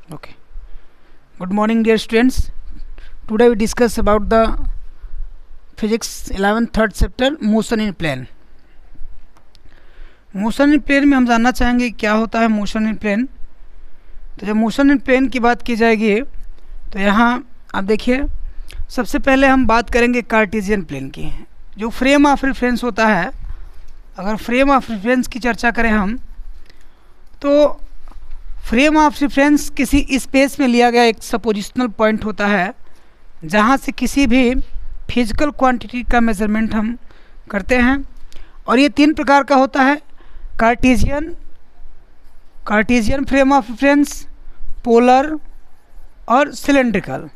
Okay. Good morning, dear students. Today we discuss about the physics 11th third chapter motion in plane. Motion in plane में हम जानना चाहेंगे क्या होता है मोशन इन प्लेन। तो जब मोशन इन प्लेन की बात की जाएगी तो यहाँ आप देखिए, सबसे पहले हम बात करेंगे कार्टेशियन प्लेन की। जो फ्रेम ऑफ रेफरेंस होता है, अगर फ्रेम ऑफ रेफरेंस की चर्चा करें हम, तो फ्रेम ऑफ रेफरेंस किसी स्पेस में लिया गया एक सपोजिशनल पॉइंट होता है जहाँ से किसी भी फिजिकल क्वांटिटी का मेजरमेंट हम करते हैं। और ये तीन प्रकार का होता है: Cartesian frame of reference, polar और cylindrical.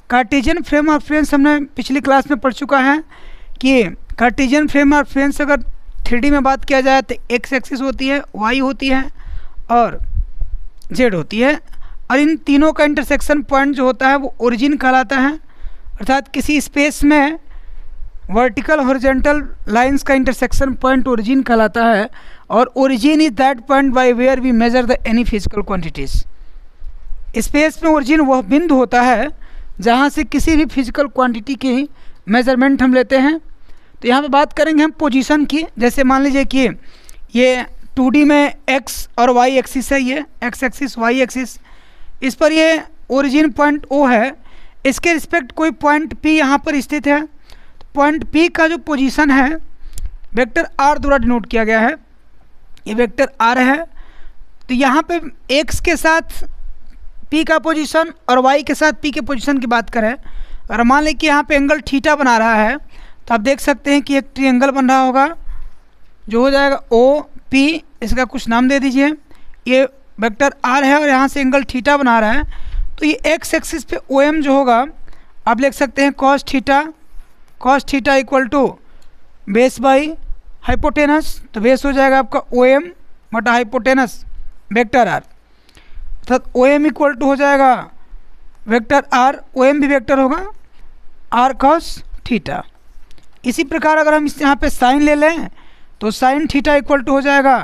Cartesian frame of reference हमने पिछली क्लास में पढ़ चुका है कि कार्टेशियन फ्रेम ऑफ रेफरेंस अगर 3D में बात किया जाए तो एक्स एक्सिस होती है, वाई होती है और जेड होती है। और इन तीनों का इंटरसेक्शन पॉइंट जो होता है वो ओरिजिन कहलाता है। अर्थात किसी स्पेस में वर्टिकल हॉरिजॉन्टल लाइंस का इंटरसेक्शन पॉइंट ओरिजिन कहलाता है। और origin is that point by where we measure the any physical quantities. Space में ओरिजिन वह बिंदु होता है जहाँ से किसी भी फिजिकल क्वांटिटी की मेजरमेंट हम लेते हैं। तो यहाँ पे बात करेंगे हम पोजीशन की। जैसे मान लीजिए कि ये 2D में एक्स और वाई एक्सिस है, ये एक्स एक्सिस वाई एक्सिस, इस पर ये ओरिजिन पॉइंट O है। इसके रिस्पेक्ट कोई पॉइंट P यहाँ पर स्थित है। तो पॉइंट P का जो पोजीशन है वेक्टर R द्वारा डिनोट किया गया है। ये वेक्टर R है। तो यहाँ पे x के साथ P का पोजीशन और y के साथ P के पोजीशन की बात करें, और मान लें कि यहाँ पे एंगल थीटा बना रहा है, तो आप देख सकते हैं कि एक ट्रायंगल बन रहा होगा जो हो जाएगा OP। इसका कुछ नाम दे दीजिए। ये वेक्टर R है और यहाँ से एंगल थीटा बना रहा है। तो ये एक्स एक्सिस पे OM जो होगा आप लिख सकते हैं cos theta equal to base by hypotenuse. तो बेस हो जाएगा आपका OM बटा हाइपोटेनस वेक्टर R, अर्थात OM इक्वल टू हो जाएगा वेक्टर R, OM भी वेक्टर होगा R कॉस थीटा। इसी प्रकार अगर हम इस यहाँ पे साइन ले लें तो साइन थीटा इक्वल टू हो जाएगा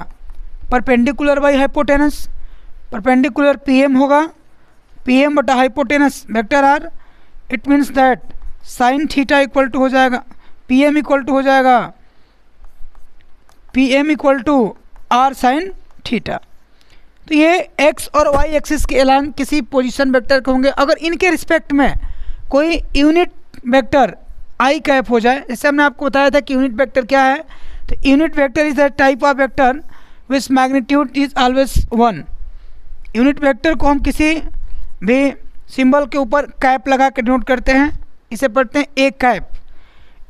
perpendicular by hypotenuse. Perpendicular PM होगा, PM बटा hypotenuse vector R। It means that sine theta equal to हो जाएगा PM इक्वल टू हो जाएगा PM equal to R sine theta. तो ये एक्स और वाई एक्सिस के अलांग किसी पोजीशन वेक्टर के होंगे। अगर इनके रिस्पेक्ट में कोई यूनिट वेक्टर आई कैप हो जाए, जैसे हमने आपको बताया था कि यूनिट वेक्टर क्या है, तो unit vector is the type of vector which magnitude is always 1। Unit vector को हम किसी भी सिंबल के ऊपर कैप लगा के डिनोट करते हैं। इसे पढ़ते हैं ए कैप।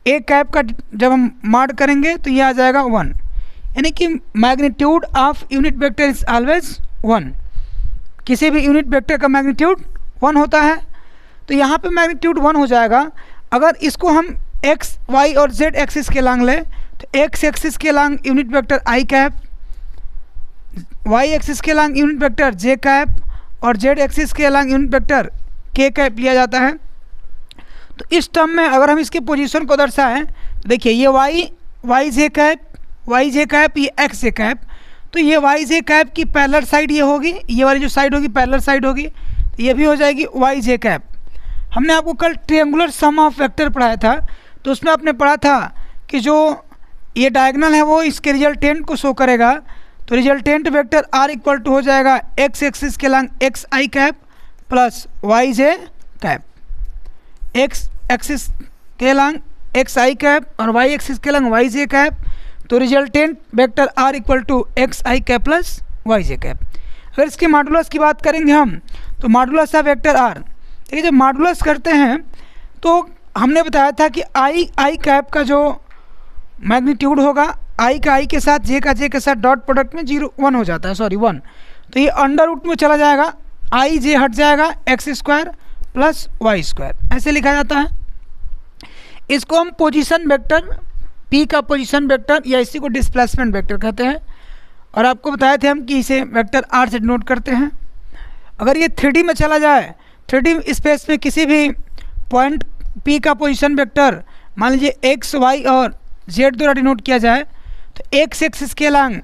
ए कैप का जब हम मार्क करेंगे तो ये आ जाएगा 1, यानी कि magnitude of unit vector is always 1। किसी भी यूनिट वेक्टर का मैग्नीट्यूड 1 होता है। तो यहाँ पे मैग्नीट्यूड 1 हो जाएगा। अगर इसको हम एक्स वाई और जेड एक्सिस के लांग लें तो एक्स एक्सिस के लांग यूनिट वेक्टर आई कैप, वाई एक्सिस के लांग यूनिट वेक्टर जे कैप और जेड एक्सिस के लांग यूनिट वेक्टर के कैप लिया जाता है। तो इस टर्म में अगर हम इसके पोजीशन को दर्शाएं, देखिए ये वाई जे कैप, ये एक्स जे कैप। तो ये वाई जे कैप की पैरेलल साइड ये होगी, ये वाली जो साइड होगी पैरेलल साइड होगी, तो ये भी हो जाएगी वाई जे कैप। हमने आपको कल ट्रायंगुलर सम ऑफ वेक्टर पढ़ाया था, तो उसमें आपने पढ़ा था कि जो ये डायगोनल है वो इसके रिजल्टेंट को शो करेगा। तो resultant vector R equal to हो जाएगा एक्स एक्सिस के long X I cap plus Y J cap. X axis के लांग एक्स आई कैप और वाई एक्सिस के लांग वाई जे कैप। तो resultant vector R equal to X I cap plus Y J cap. अगर इसके modulus की बात करेंगे हम, तो मॉडुलस ऑफ वेक्टर R, देखिए जब मॉडुलस करते हैं तो हमने बताया था कि आई कैप का जो मैग्नीट्यूड होगा, आई का आई के साथ जे का जे के साथ डॉट प्रोडक्ट में 1 हो जाता है, 1। तो ये अंडर रूट में चला जाएगा, आई जे हट जाएगा, X square plus Y square ऐसे लिखा जाता है। इसको हम पोजीशन वेक्टर, P का पोजीशन वेक्टर या इसी को डिस्प्लेसमेंट वेक्टर कहते हैं। और आपको बताए थे हम कि इसे वेक्टर R से डिनोट करते हैं। अगर ये 3D में चला जाए, 3D स्पेस में किसी भी पॉइंट P का पोजीशन वेक्टर मान लीजिए एक्स वाई और जेड द्वारा डिनोट किया जाए, तो एक्स एक्सिस के लांग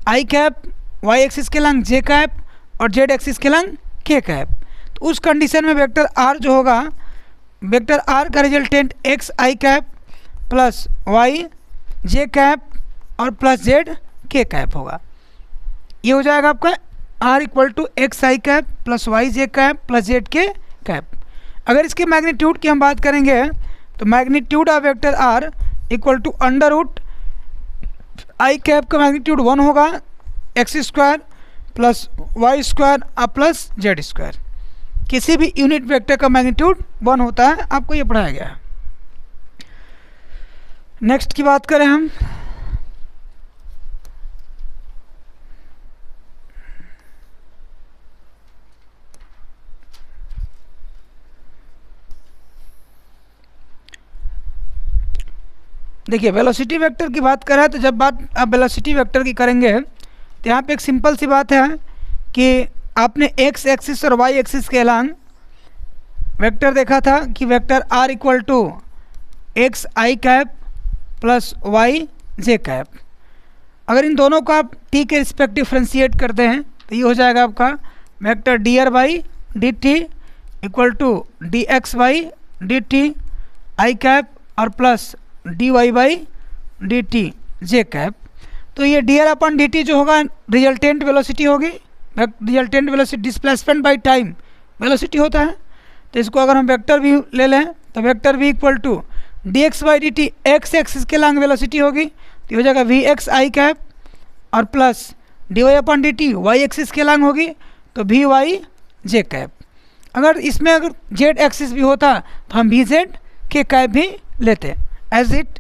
आई कैप, वाई एक्सिस के लांग जे कैप और जेड एक्सिस के लांग के कैप। तो उस कंडीशन में वेक्टर आर जो होगा, वेक्टर आर का resultant X I cap plus Y J cap और प्लस जेड के कैप होगा। ये हो जाएगा आपका R equal to X I cap plus Y J cap plus Z K cap. अगर इसके मैग्नीट्यूड की हम बात करेंगे तो magnitude of vector R equal to under root I cap का मैग्नीट्यूड 1 होगा, X square plus Y square और प्लस जेड स्क्वायर। किसी भी यूनिट वेक्टर का मैग्नीट्यूड 1 होता है, आपको ये पढ़ाया गया है। नेक्स्ट की बात करें हम, देखिए वेलोसिटी वेक्टर की बात करें तो जब बात आप वेलोसिटी वेक्टर की करेंगे तो यहाँ पे एक सिंपल सी बात है कि आपने एक्स एक्सिस और वाई एक्सिस के अलांग वेक्टर देखा था कि vector R equal to X I cap plus Y J cap. अगर इन दोनों को आप टी के रिस्पेक्ट डिफ्रेंशिएट करते हैं तो ये हो जाएगा आपका vector D R by D T equal to D X by D T I cap और plus D Y by D T J cap. तो ये D R upon D T जो होगा रिजल्टेंट वेलोसिटी होगी, resultant velocity displacement by time velocity होता है। तो इसको अगर हम वेक्टर वी ले लें तो vector V equal to D X by D T X axis के लॉन्ग वेलोसिटी होगी, तो हो जाएगा वी एक्स आई कैप और plus D Y upon D T Y axis के लॉन्ग होगी तो वी वाई जे कैप। अगर इसमें अगर जेड एक्सिस भी होता तो हम वी जेड के कैप भी लेते एज इट।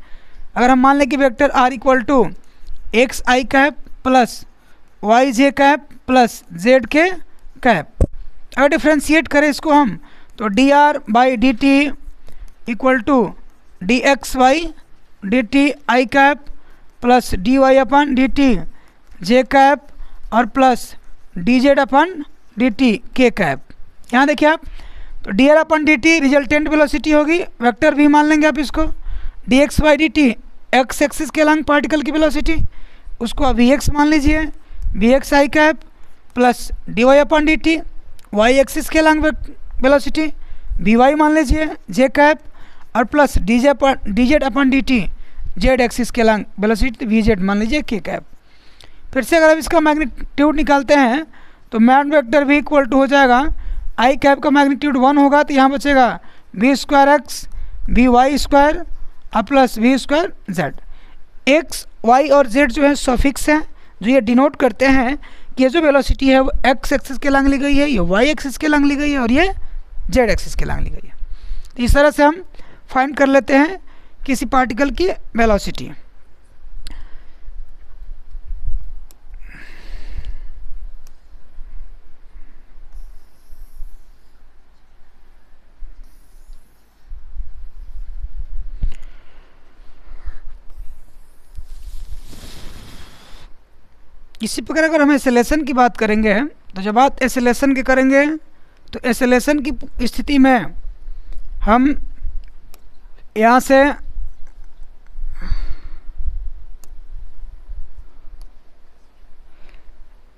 अगर हम मान लें कि vector R equal to X I cap plus Y J cap plus Z K cap, अगर डिफ्रेंशिएट करें इसको हम तो D R by D T equal to D X Y D T I cap plus D Y upon D T J cap और plus D Z upon D T K cap. यहाँ देखिए आप, तो D R upon D T resultant velocity होगी, vector भी मान लेंगे आप इसको, D X Y D T X axis के लॉन्ग पार्टिकल की वेलोसिटी, उसको वी एक्स मान लीजिए, V X I cap plus D Y upon D T Y axis के लॉन्ग वेलोसिटी, वी वाई मान लीजिए जे कैप और plus D Z upon D T Z axis के long velocity V Z मान लीजिए के कैप। फिर से अगर आप इसका मैग्नीट्यूड निकालते हैं तो मैन वेक्टर वी इक्वल टू हो जाएगा आई कैप का मैग्नीट्यूड 1 होगा, तो यहाँ बचेगा V square X V Y square और plus V square Z. X Y और जेड जो है सफिक्स हैं जो ये डिनोट करते हैं कि ये जो वेलोसिटी है वो एक्स एक्सिस के लॉन्ग ली गई है, ये वाई एक्सिस के लॉन्ग ली गई है और ये जेड एक्सिस के लॉन्ग ली गई है। तो इस तरह से हम फाइंड कर लेते हैं किसी पार्टिकल की वेलोसिटी। इसी प्रकार अगर हम एक्सेलेरेशन की बात करेंगे तो जब बात एक्सेलेरेशन की करेंगे तो एक्सेलेरेशन की स्थिति में हम यहाँ से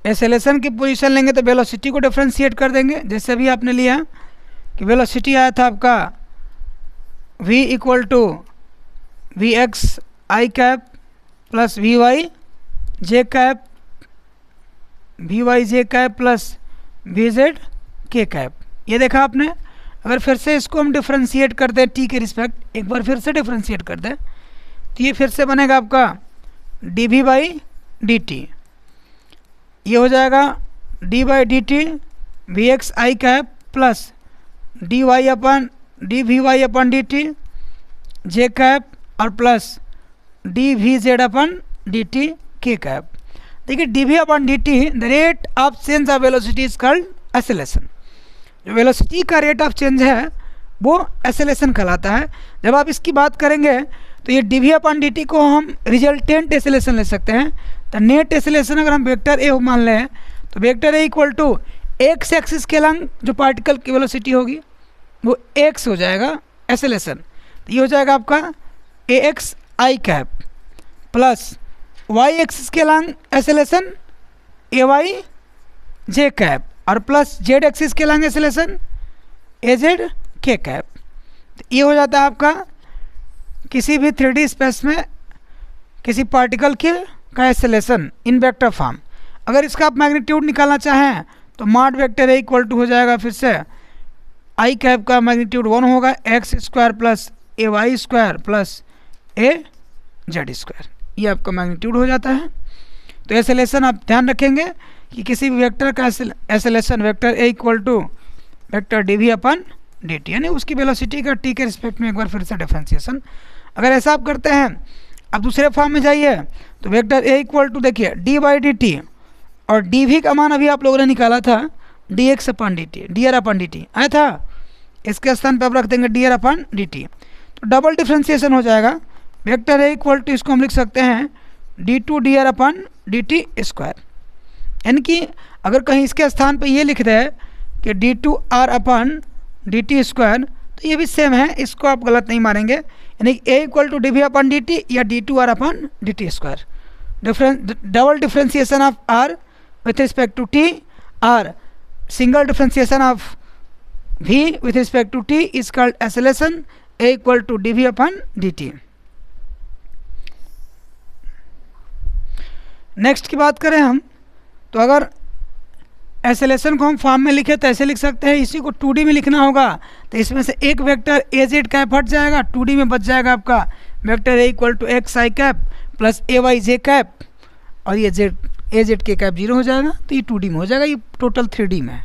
एक्सेलेरेशन की पोजीशन लेंगे तो वेलोसिटी को डिफरेंशिएट कर देंगे। जैसे अभी आपने लिया कि वेलोसिटी आया था आपका v equal to V X I cap plus V Y J cap V Y J cap plus V Z K cap. ये देखा आपने। अगर फिर से इसको हम डिफरेंशिएट कर दें टी के रिस्पेक्ट, एक बार फिर से डिफरेंशिएट कर दें तो ये फिर से बनेगा आपका D V by D T, ये हो जाएगा D by D T V X I cap plus D Y upon D V Y upon D T J cap और plus D V Z upon D T K cap. देखिए D V upon D T the rate of change of velocity is called acceleration. जो velocity का rate of change है वो acceleration कहलाता है। जब आप इसकी बात करेंगे तो ये D V upon D T को हम रिजल्टेंट एक्सेलेरेशन ले सकते हैं। तो नेट एक्सेलेरेशन अगर हम वेक्टर ए मान लें तो vector A equal to X axis के लॉन्ग जो पार्टिकल की वेलोसिटी होगी वो एक्स हो जाएगा एक्सेलेरेशन। तो ये हो जाएगा आपका ए x I cap plus Y axis के लॉन्ग एक्सेलेरेशन ए वाई जे कैप और प्लस जेड एक्सिस कहलाएंगे एक्सेलरेशन ए जेड के कैप। तो ये हो जाता है आपका किसी भी 3D स्पेस में किसी पार्टिकल के का एक्सेलरेशन इन वेक्टर फॉर्म। अगर इसका आप मैग्नीट्यूड निकालना चाहें तो mod vector A equal to हो जाएगा फिर से आई कैप का मैग्नीट्यूड 1 होगा X square plus A Y square plus A Z square, ये आपका मैग्नीट्यूड हो जाता है। तो एक्सेलरेशन आप ध्यान रखेंगे कि किसी भी वेक्टर का acceleration vector A equal to vector D V upon D T, यानी उसकी वेलोसिटी का टी के रिस्पेक्ट में एक बार फिर से डिफरेंशिएशन। अगर ऐसा आप करते हैं, अब दूसरे फॉर्म में जाइए तो वेक्टर ए इक्वल टू देखिए डी बाई डी टी और डी वी का मान अभी आप लोगों ने निकाला था D x upon D T, D R upon D T आया था, इसके स्थान पर आप रख देंगे D R upon D T, तो डबल डिफ्रेंशिएशन हो जाएगा। वेक्टर ए इक्वल टू इसको हम लिख सकते हैं D two D R upon D T square, यानी कि अगर कहीं इसके स्थान पर ये लिख दे कि D two R upon D T square तो ये भी सेम है, इसको आप गलत नहीं मारेंगे, यानी A equal to D V upon D T या D two R upon D T square. Double differentiation of R with respect to t or single differentiation of v with respect to t is called acceleration a equal to dv upon dt। Next की बात करें हम तो अगर acceleration को हम form में लिखे तो ऐसे लिख सकते हैं, इसी को 2D में लिखना होगा तो इसमें से एक वेक्टर ए जेड कैप हट जाएगा, 2D में बच जाएगा आपका vector A equal to X I cap plus A Y J cap और ये Z A Z K cap 0 हो जाएगा, तो ये 2D में हो जाएगा, ये टोटल 3D में है।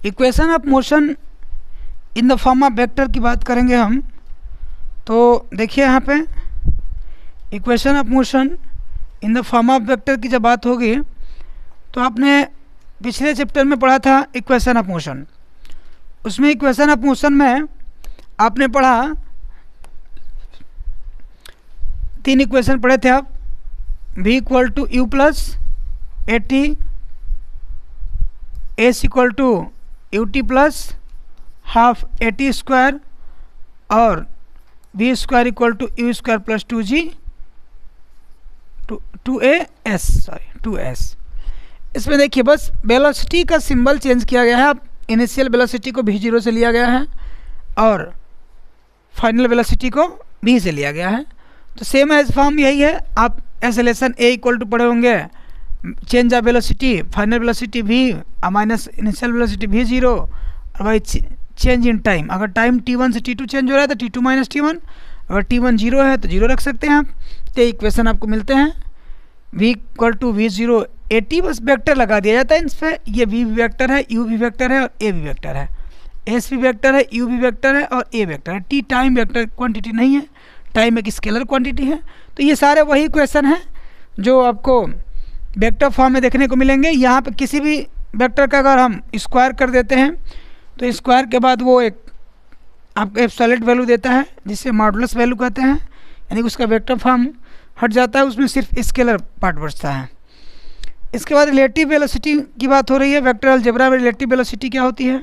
Equation of motion in the form of vector की बात करेंगे हम, तो देखिए यहाँ पे equation of motion in the form of vector की जब बात होगी तो आपने पिछले चैप्टर में पढ़ा था इक्वेशन ऑफ मोशन। उसमें इक्वेशन ऑफ मोशन में आपने पढ़ा 3 इक्वेशन पढ़े थे आप, v equal to U plus A T, S equal to U T plus half A T square और v square equal to U square plus 2g 2s। इसमें देखिए बस वेलोसिटी का सिंबल चेंज किया गया है, अब इनिशियल वेलोसिटी को v0 से लिया गया है और फाइनल वेलोसिटी को v से लिया गया है, तो सेम एज फॉर्म यही है। आप एक्सेलरेशन a इक्वल टू पढ़े होंगे change of velocity final velocity v minus initial velocity v0 और भाई चेंज इन टाइम, अगर टाइम t1 से t2 चेंज हो रहा है तो t2 माइनस t1, अगर t1 0 है तो 0 रख सकते हैं आप। तो इक्वेशन आपको मिलते हैं v equal to v0 A T, बस वेक्टर लगा दिया जाता है इस पर, ये v भी वेक्टर है, u भी वेक्टर है और a भी वेक्टर है, s भी वेक्टर है, u भी वेक्टर है और a वेक्टर है। t टाइम वेक्टर क्वांटिटी नहीं है, टाइम एक स्केलर क्वांटिटी है। तो ये सारे वही इक्वेशन हैं जो आपको वेक्टर फॉर्म में देखने को मिलेंगे। यहाँ पे किसी भी वेक्टर का अगर हम स्क्वायर कर देते हैं तो स्क्वायर के बाद वो एक आपको एब्सोल्यूट वैल्यू देता है जिसे मॉडुलस वैल्यू कहते हैं, यानी कि उसका वेक्टर फॉर्म हट जाता है, उसमें सिर्फ स्केलर पार्ट बचता है। इसके बाद रिलेटिव वेलोसिटी की बात हो रही है। वेक्टर अलजेब्रा में रिलेटिव वेलोसिटी क्या होती है?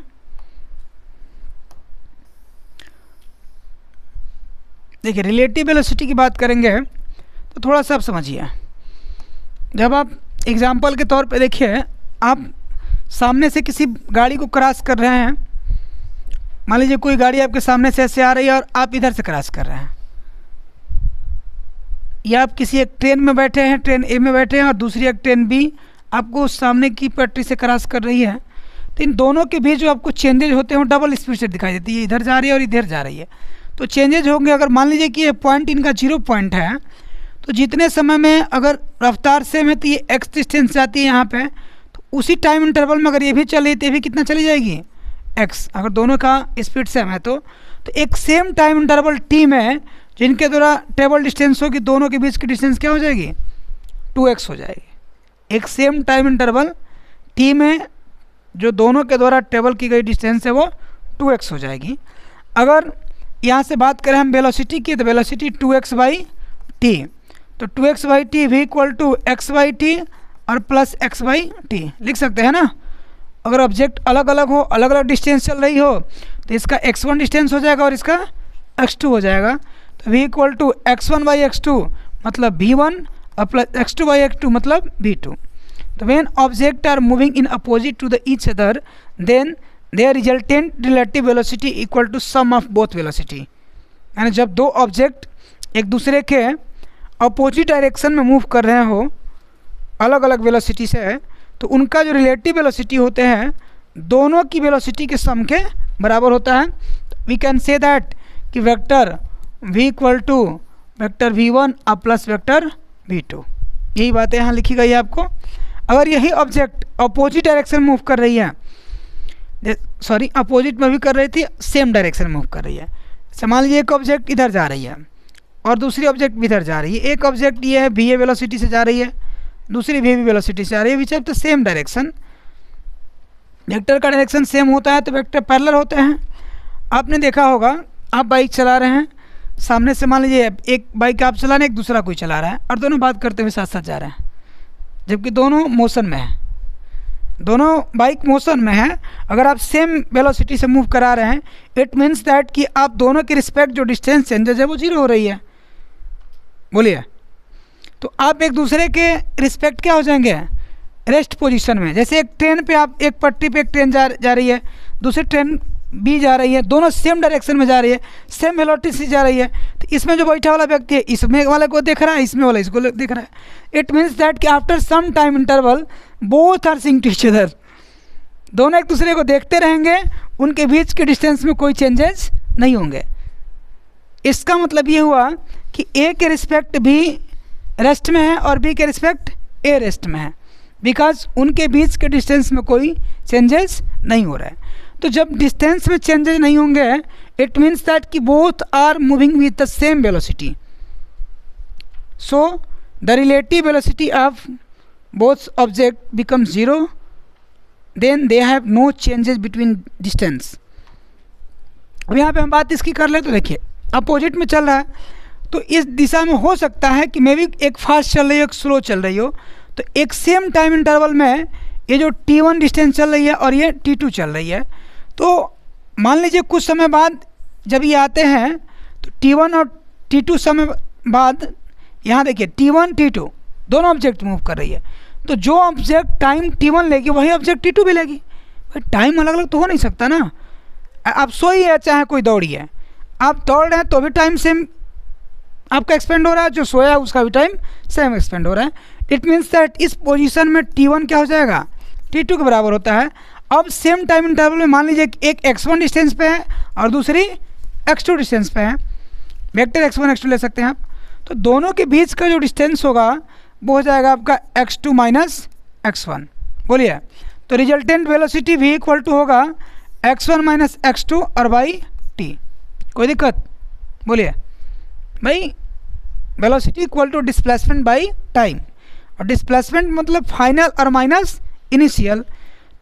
देखिए रिलेटिव वेलोसिटी की बात करेंगे तो थोड़ा सा आप समझिए। जब आप एग्जाम्पल के तौर पे देखिए, आप सामने से किसी गाड़ी को क्रॉस कर रहे हैं, मान लीजिए कोई गाड़ी आपके सामने से ऐसे आ रही है और आप इधर से क्रॉस कर रहे हैं, या आप किसी एक ट्रेन में बैठे हैं, ट्रेन ए में बैठे हैं और दूसरी एक ट्रेन बी आपको सामने की पटरी से क्रॉस कर रही है, तो इन दोनों के बीच जो आपको चेंजेज होते हैं वो डबल स्पीड से दिखाई देती है, इधर जा रही है और इधर जा रही है। तो चेंजेज होंगे, अगर मान लीजिए कि ये पॉइंट इनका 0 पॉइंट है, तो जितने समय में अगर रफ्तार सेम है तो ये एक्स डिस्टेंस जाती है यहाँ पे, तो उसी टाइम इंटरवल में अगर ये भी चली तो ये भी कितना चली जाएगी एक्स, अगर दोनों का स्पीड सेम है तो एक सेम टाइम इंटरवल टी में जिनके द्वारा ट्रेवल डिस्टेंस होगी, दोनों के बीच की डिस्टेंस क्या हो जाएगी 2x हो जाएगी। एक सेम टाइम इंटरवल टी में जो दोनों के द्वारा ट्रेवल की गई डिस्टेंस है वो 2x हो जाएगी। अगर यहाँ से बात करें हम वेलोसिटी की, तो वेलोसिटी 2x बाई टी, तो 2x बाई टी भी equal to x by T और प्लस x बाई टी लिख सकते हैं ना। अगर ऑब्जेक्ट अलग अलग हो, अलग अलग डिस्टेंस चल रही हो, तो इसका x1 डिस्टेंस हो जाएगा और इसका x2 हो जाएगा। तो v equal to x1 by x2 मतलब v1 और प्लस x2 बाई x2 मतलब v2। तो when object are moving in opposite to the each other then there resultant relative velocity equal to sum of both velocity. यानी जब दो object एक दूसरे के अपोजिट डायरेक्शन में मूव कर रहे हो अलग अलग वेलोसिटी से, तो उनका जो रिलेटिव वेलोसिटी होते हैं दोनों की वेलोसिटी के सम के बराबर होता है। वी कैन से दैट कि vector v equal to vector v1 अब प्लस वेक्टर v2। यही बातें यहाँ लिखी गई है आपको। अगर यही ऑब्जेक्ट अपोजिट डायरेक्शन में मूव कर रही है, सॉरी अपोजिट में भी कर रही थी, सेम डायरेक्शन में मूव कर रही है। मान लीजिए एक ऑब्जेक्ट इधर जा रही है और दूसरी ऑब्जेक्ट भी इधर जा रही है। एक ऑब्जेक्ट ये है va वेलोसिटी से जा रही है, दूसरी vb वेलोसिटी से आ रही है, which are the same direction. Vector का डायरेक्शन सेम होता है तो वेक्टर पैरेलल होते हैं। आपने देखा होगा, आप बाइक चला रहे हैं, सामने से मान लीजिए एक बाइक आप चला रहे हैं, एक दूसरा कोई चला रहा है और दोनों बात करते हुए साथ साथ जा रहे हैं, जबकि दोनों मोशन में है, दोनों बाइक मोशन में है। अगर आप सेम वेलोसिटी से मूव करा रहे हैं, इट मीन्स दैट कि आप दोनों के रिस्पेक्ट जो डिस्टेंस चेंजेस है वो जीरो हो रही है। बोलिए, तो आप एक दूसरे के रिस्पेक्ट क्या हो जाएंगे, रेस्ट पोजीशन में। जैसे एक ट्रेन पे आप एक पटरी पे एक ट्रेन जा रही है, दूसरी ट्रेन भी जा रही है, दोनों सेम डायरेक्शन में जा रही है, सेम वेलोसिटी से जा रही है, तो इसमें जो बैठा वाला व्यक्ति है इसमें वाले को देख रहा है, इसमें वाला इसको देख रहा है। इट मीन्स दैट कि after some time interval both are seeing to each other, दोनों एक दूसरे को देखते रहेंगे, उनके बीच के डिस्टेंस में कोई चेंजेस नहीं होंगे। इसका मतलब ये हुआ कि ए के रिस्पेक्ट बी रेस्ट में है और बी के रिस्पेक्ट ए रेस्ट में है, बिकॉज उनके बीच के डिस्टेंस में कोई चेंजेस नहीं हो रहा है। तो जब डिस्टेंस में चेंजेस नहीं होंगे, इट मीन्स दैट कि both are moving with the same velocity, so the relative velocity of both object become zero, then they have no changes between distance. अब यहाँ पे हम बात इसकी कर ले, तो देखिए अपोजिट में चल रहा है, तो इस दिशा में हो सकता है कि मे भी एक फास्ट चल रही हो, एक स्लो चल रही हो, तो एक सेम टाइम इंटरवल में ये जो t1 डिस्टेंस चल रही है और ये t2 चल रही है, तो मान लीजिए कुछ समय बाद जब ये आते हैं तो t1 और t2 समय बाद यहाँ देखिए t1 t2 दोनों ऑब्जेक्ट मूव कर रही है, तो जो ऑब्जेक्ट टाइम t1 लेगी वही ऑब्जेक्ट t2 भी लेगी। भाई टाइम अलग अलग तो हो नहीं सकता ना। आप सोई है चाहे कोई दौड़ी है, आप दौड़ रहे हैं तो भी टाइम सेम आपका एक्सपेंड हो रहा है, जो सोया है उसका भी टाइम सेम एक्सपेंड हो रहा है। इट मीन्स दैट इस पोजीशन में t1 क्या हो जाएगा, t2 के बराबर होता है। अब सेम टाइम इंटरवल में मान लीजिए एक x1 डिस्टेंस पे है और दूसरी x2 डिस्टेंस पे है, वेक्टर x1 x2 ले सकते हैं आप, तो दोनों के बीच का जो डिस्टेंस होगा वो हो जाएगा आपका x2 माइनस x1। बोलिए, तो resultant velocity v equal to होगा x1 माइनस x2 और बाई t। कोई दिक्कत? बोलिए भाई, velocity equal to displacement by time, और डिस्प्लेसमेंट मतलब फाइनल और माइनस इनिशियल,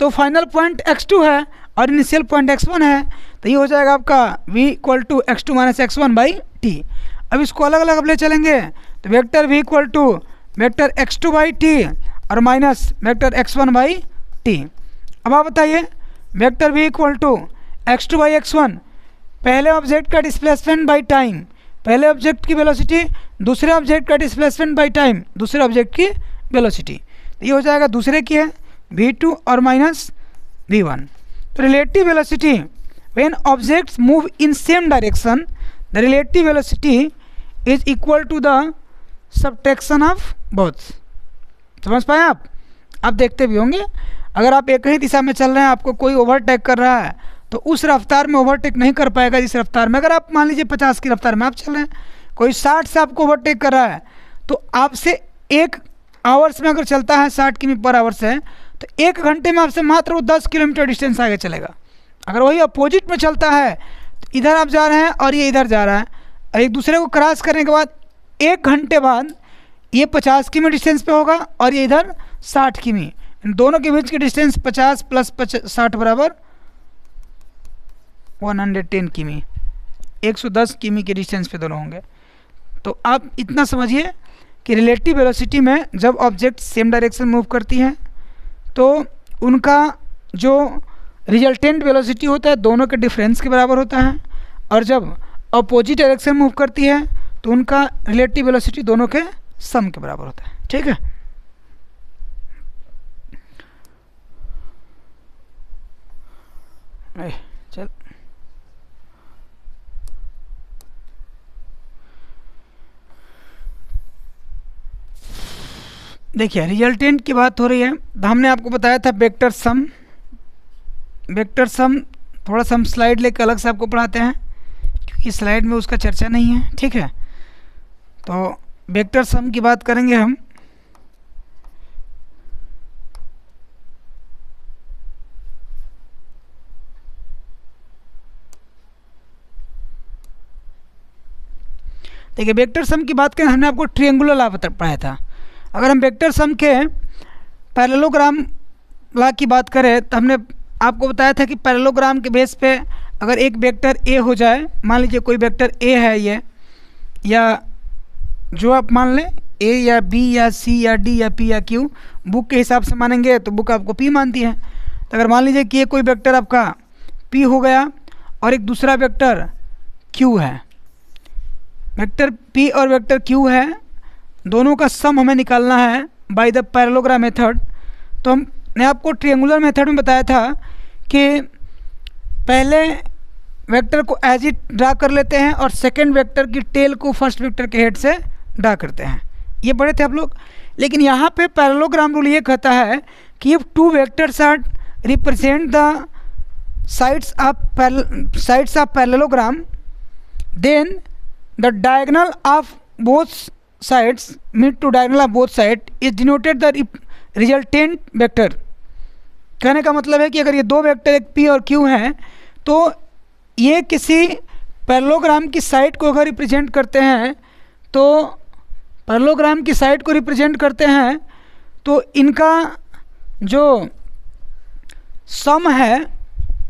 तो फाइनल पॉइंट x2 है और इनिशियल पॉइंट x1 है, तो ये हो जाएगा आपका v equal to x2 minus x1 by T. अब इसको अलग अलग अब ले चलेंगे, तो vector v equal to vector x2 by T और minus vector x1 by T. अब आप बताइए, vector v equal to x2 by x1, पहले ऑब्जेक्ट का डिस्प्लेसमेंट बाई टाइम, पहले ऑब्जेक्ट की वेलोसिटी, दूसरे ऑब्जेक्ट का डिस्प्लेसमेंट बाई टाइम, दूसरे ऑब्जेक्ट की वेलोसिटी, तो ये हो जाएगा दूसरे की है v2 और माइनस v1। तो relative velocity when objects move in same direction, the relative velocity is equal to the subtraction of both. समझ पाए आप? आप देखते भी होंगे, अगर आप एक ही दिशा में चल रहे हैं, आपको कोई ओवरटेक कर रहा है तो उस रफ्तार में ओवरटेक नहीं कर पाएगा जिस रफ्तार में, अगर आप मान लीजिए 50 की रफ्तार में आप चल रहे हैं, कोई 60 से आपको ओवरटेक कर रहा है, तो आपसे 1 आवर्स में अगर चलता है 60 किमी पर आवर से, तो 1 घंटे में आपसे मात्र वो 10 किलोमीटर डिस्टेंस आगे चलेगा। अगर वही अपोजिट में चलता है, तो इधर आप जा रहे हैं और ये इधर जा रहा है, और एक दूसरे को क्रॉस करने के बाद 1 घंटे बाद ये 50 किमी डिस्टेंस पे होगा और ये इधर 60 किमी, इन दोनों के बीच की डिस्टेंस 50 प्लस 60 बराबर 110 किमी, 110 किमी के डिस्टेंस पे दोनों होंगे। तो आप इतना समझिए कि रिलेटिव वेलोसिटी में जब ऑब्जेक्ट सेम डायरेक्शन मूव करती हैं तो उनका जो रिजल्टेंट वेलोसिटी होता है दोनों के डिफरेंस के बराबर होता है, और जब अपोजिट डायरेक्शन मूव करती है तो उनका रिलेटिव वेलोसिटी दोनों के सम के बराबर होता है। ठीक है, चल देखिए रिजल्टेंट की बात हो रही है, तो हमने आपको बताया था वेक्टर सम। वेक्टर सम थोड़ा सा हम स्लाइड लेकर अलग से आपको पढ़ाते हैं क्योंकि स्लाइड में उसका चर्चा नहीं है। ठीक है, तो वेक्टर सम की बात करेंगे हम। देखिए वेक्टर सम की बात करें, हमने आपको ट्रायंगुलर लॉ पढ़ाया था। अगर हम वेक्टर सम के पैरेललोग्राम लॉ की बात करें तो हमने आपको बताया था कि पैरेललोग्राम के बेस पे अगर एक वेक्टर ए हो जाए, मान लीजिए कोई वेक्टर ए है ये, या जो आप मान लें ए या बी या सी या डी या पी या क्यू, बुक के हिसाब से मानेंगे तो बुक आपको पी मानती है। तो अगर मान लीजिए कि ये कोई वेक्टर आपका पी हो गया और एक दूसरा वेक्टर क्यू है, वेक्टर पी और वेक्टर क्यू है, दोनों का सम हमें निकालना है बाय द पैरेललोग्राम मेथड। तो हमने आपको ट्रायंगुलर मेथड में बताया था कि पहले वेक्टर को एज इट ड्रा कर लेते हैं और सेकंड वेक्टर की टेल को फर्स्ट वेक्टर के हेड से ड्रा करते हैं, ये पढ़े थे आप लोग। लेकिन यहाँ पे पैरेललोग्राम रूल ये कहता है कि if two vectors are represent the sides of parallelogram then the diagonal of both sides meet to diagonal of both sides is denoted the resultant vector। कहने का मतलब है कि अगर ये दो वेक्टर एक p और q हैं तो ये किसी पैरेललोग्राम की साइड को अगर रिप्रेजेंट करते हैं, तो पैरेललोग्राम की साइड को रिप्रेजेंट करते हैं तो इनका जो सम है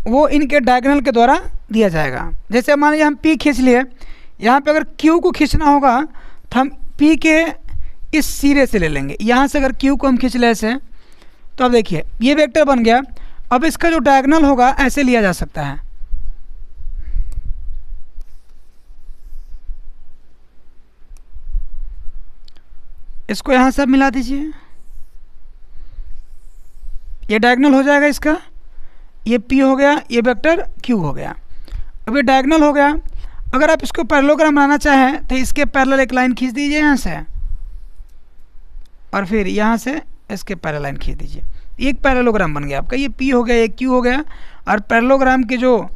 वो इनके डायगोनल के द्वारा दिया जाएगा। जैसे मान लीजिए हम p खींच लिए, यहाँ पे अगर Q को खींचना होगा तो हम P के इस सिरे से ले लेंगे। यहाँ से अगर Q को हम खींच ले ऐसे, तो अब देखिए ये वेक्टर बन गया। अब इसका जो डायगोनल होगा ऐसे लिया जा सकता है, इसको यहाँ से मिला दीजिए, ये डायगोनल हो जाएगा इसका, ये P हो गया, ये वेक्टर Q हो गया। अब ये डायगोनल हो गया। अगर आप इसको पैरेललोग्राम बनाना चाहें तो इसके पैरेलल एक लाइन खींच दीजिए यहाँ से, और फिर यहाँ से इसके पैरेलल लाइन खींच दीजिए, एक पैरेललोग्राम बन गया आपका। ये P हो गया, ये Q हो गया, और पैरेललोग्राम की जो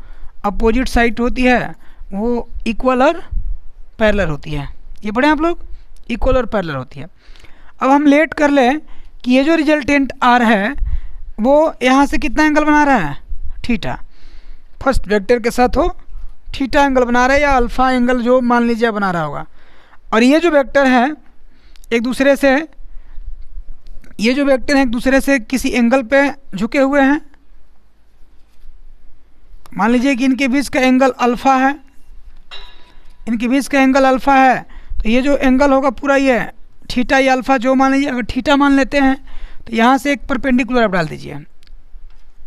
अपोजिट साइड होती है वो इक्वल और पैरेलल होती है। ये पढ़े आप लोग, इक्वल और पैरेलल होती है। अब हम लेट कर लें कि ये जो रिजल्टेंट R है वो यहाँ से कितना एंगल बना रहा है, थीटा। फर्स्ट वेक्टर के साथ हो थीटा एंगल बना रहा है या अल्फ़ा एंगल जो मान लीजिए बना रहा होगा। और ये जो वेक्टर है एक दूसरे से, ये जो वेक्टर हैं एक दूसरे से किसी एंगल पे झुके हुए हैं। मान लीजिए कि इनके बीच का एंगल अल्फ़ा है, इनके बीच का एंगल अल्फ़ा है, तो ये जो एंगल होगा पूरा ये थीटा या अल्फ़ा जो मान लीजिए, अगर थीटा मान लेते हैं तो यहाँ से एक परपेंडिकुलर आप डाल दीजिए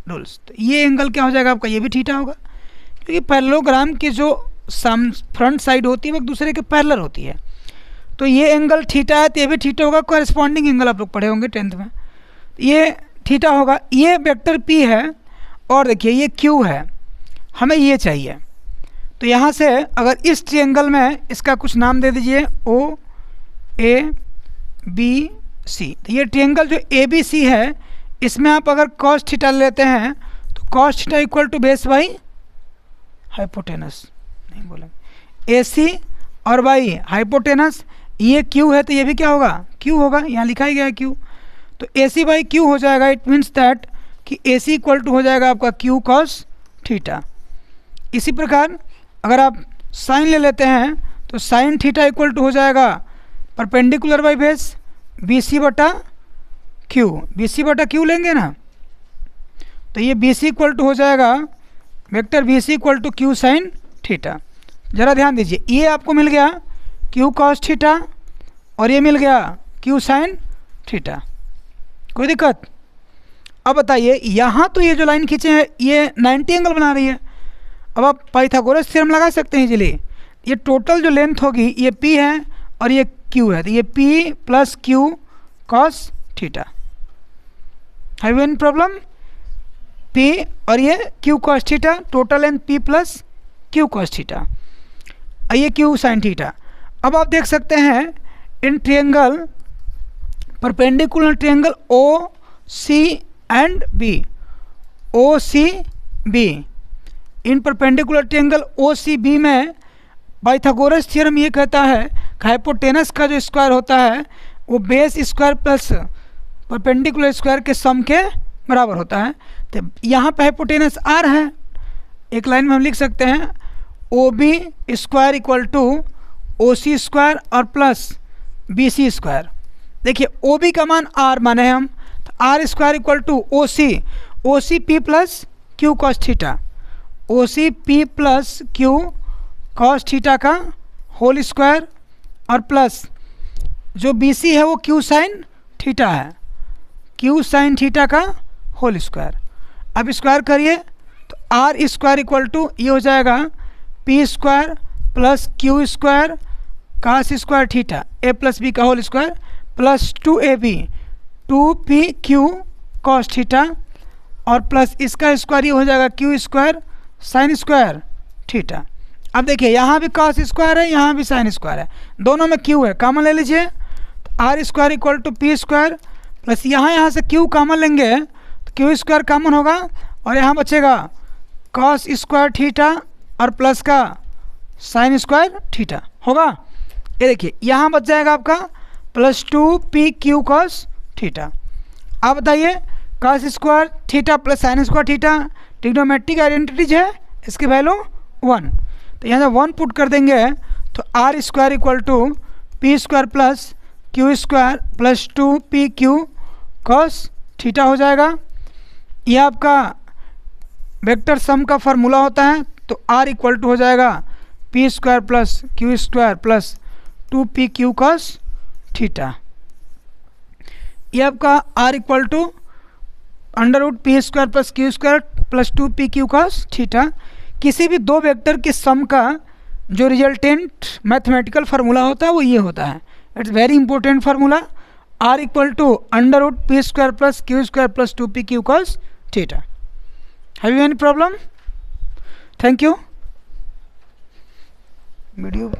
रूल्स, तो ये एंगल क्या हो जाएगा आपका, ये भी थीटा होगा। क्योंकि पैरेललोग्राम की जो फ्रंट साइड होती है वो एक दूसरे के पैरेलल होती है, तो ये एंगल थीटा है तो ये भी थीटा होगा। कॉरेस्पॉन्डिंग एंगल आप लोग पढ़े होंगे 10th में, ये थीटा होगा। ये वेक्टर P है और देखिए ये Q है, हमें ये चाहिए। तो यहाँ से अगर इस ट्रायंगल में इसका कुछ नाम दे दीजिए OABC, तो ये ट्रायंगल जो ABC है इसमें आप अगर cos थीटा लेते हैं तो cos theta equal to base by hypotenuse, नहीं बोलेंगे, AC और बाई हाइपोटेनस। ये Q है तो ये भी क्या होगा, Q होगा, यहाँ लिखा ही गया है Q। तो AC बाई Q हो जाएगा। इट मीन्स दैट कि AC इक्वल टू हो जाएगा आपका Q cos थीटा। इसी प्रकार अगर आप साइन ले लेते हैं तो साइन थीटा इक्वल टू हो जाएगा परपेंडिकुलर बाई बेस BC बटा Q, BC बटा Q लेंगे ना, तो ये BC इक्वल टू हो जाएगा vector BC equal to Q sine theta. ज़रा ध्यान दीजिए, ये आपको मिल गया Q cos थीटा और ये मिल गया Q साइन थीटा, कोई दिक्कत। अब बताइए यहाँ तो ये जो लाइन खींचे हैं ये 90 एंगल बना रही है। अब आप पाइथागोरस थ्योरम लगा सकते हैं इजीली। ये टोटल जो लेंथ होगी ये P है और ये Q है, तो ये P plus Q cos theta. Have any problem? P और ये Q cos theta, total length P plus Q cos theta, ये Q साइन थीटा। अब आप देख सकते हैं in triangle perpendicular triangle OC and B, OCB, in perpendicular triangle OCB में Pythagoras theorem ये कहता है हाइपोटेनस का जो स्क्वायर होता है वो base square plus perpendicular square के सम के बराबर होता है। तो यहाँ पे हाइपोटेनस R है, एक लाइन में हम लिख सकते हैं OB square equal to OC square और प्लस BC स्क्वायर। देखिए OB का मान R माने हम, तो R square equal to OC P plus Q cos theta, OC P plus Q cos theta का होल स्क्वायर और प्लस जो BC है वो Q साइन थीटा है, Q साइन थीटा का होल स्क्वायर। अब स्क्वायर करिए तो R स्क्वायर इक्वल टू ये हो जाएगा P square plus Q square cos square theta A plus B का whole square plus 2AB 2PQ cos theta और प्लस इसका स्क्वायर ये हो जाएगा Q square sine square theta. अब देखिए यहाँ भी कॉस स्क्वायर है, यहाँ भी साइन स्क्वायर है, दोनों में Q है, कॉमन ले लीजिए तो R square equal to P square plus यहाँ से Q कॉमन लेंगे तो Q स्क्वायर कॉमन होगा और यहाँ बचेगा कॉस स्क्वायर थीटा और प्लस का साइन स्क्वायर थीटा होगा। ये देखिए यहाँ बच जाएगा आपका प्लस 2PQ कॉस थीटा। आप बताइए cos square theta plus sign square theta trigonometric identities है, इसकी वैल्यू 1, तो यहाँ जब 1 पुट कर देंगे तो R square equal to P square plus Q square plus 2PQ cos theta हो जाएगा। यह आपका वेक्टर सम का फार्मूला होता है, तो R इक्वल टू हो जाएगा P square plus Q square plus 2PQ cos theta. ये आपका R equal to under root P square plus Q square plus 2PQ cos theta. किसी भी दो वेक्टर के सम का जो रिजल्टेंट मैथमेटिकल फार्मूला होता है वो ये होता है, it's very important formula, R equal to under root P square plus Q square plus 2PQ cos theta. Have you any problem? Thank you. Video